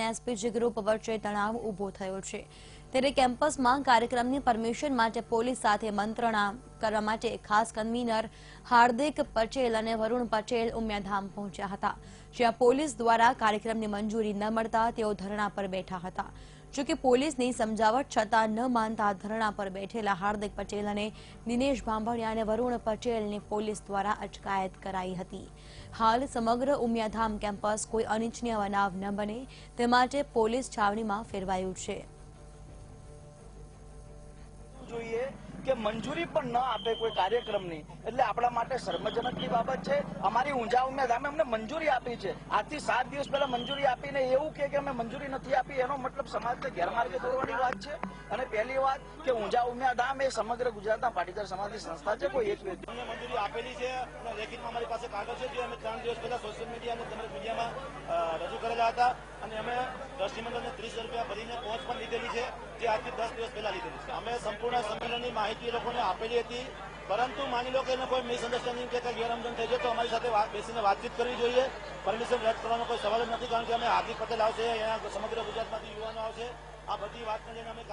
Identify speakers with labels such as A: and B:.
A: અને SPG group વચ્ચે તણાવ ઊભો થયો છે। ત્યારે કેમ્પસમાં કાર્યક્રમની પરમિશન માટે પોલીસ સાથે મંત્રણા કરવા માટે ખાસ કન્વીનર હાર્દિક પટેલ અને વરુણ પટેલ ઉમિયાધામ પહોંચ્યા હતા, જ્યાં પોલીસ દ્વારા કાર્યક્રમની મંજૂરી ન મળતા તેઓ ધરણા પર બેઠા હતા। જોકે પોલીસની સમજાવટ છતાં ન માનતા ધરણા પર બેઠેલા હાર્દિક પટેલ અને દિનેશ બાંભણિયા અને વરુણ પટેલની પોલીસ દ્વારા અટકાયત કરાઈ હતી। હાલ સમગ્ર ઉમિયાધામ કેમ્પસ કોઈ અનિચ્છનીય બનાવ ન બને તે માટે પોલીસ છાવણીમાં ફેરવાયું છે।
B: કે મંજૂરી પણ ન આપે કોઈ કાર્યક્રમની એટલે આપણા માટે શર્મજનકની બાબત છે। અમારી ઊંઝા ઉમિયાધામે અમને મંજૂરી આપી છે, આજથી 7 દિવસ પહેલા મંજૂરી આપીને એવું કે અમે મંજૂરી નથી આપી, એનો મતલબ સમાજને ગેરમાર્ગે દોરવાની વાત છે। અને પહેલી વાત કે ઊંઝા ઉમિયાધામ એ સમગ્ર ગુજરાતના પાટીદાર સમાજની સંસ્થા છે, કોઈ એક વ્યક્તિ
C: મંજૂરી આપેલી છે અને લેખિતમાં અમારી પાસે કાગળ છે, જે અમે 3 દિવસ પહેલા સોશિયલ મીડિયા અને તમારી મીડિયામાં રજૂ કરેલા હતા અને અમે ટ્રસ્ટીમંડળને 30 રૂપિયા ભરીને પહોંચ પણ લીધેલી છે, જે આજથી 10 દિવસ પહેલા લીધેલી છે। અમે સંપૂર્ણ સંમેલનની માહિતી લોકોને આપેલી હતી, પરંતુ માની લો કે એને કોઈ મિસઅન્ડરસ્ટેન્ડિંગ કે કંઈ ગેરસમજણ થઈ જાય તો અમારી સાથે બેસીને વાતચીત કરવી જોઈએ। પરમિશન રદ કરવાનો કોઈ સવાલ જ નથી, કારણ કે અમે હાર્દિક પટેલ આવશે, એના સમગ્ર ગુજરાતમાંથી યુવાનો આવશે, આ બધી વાતને લઈને અમે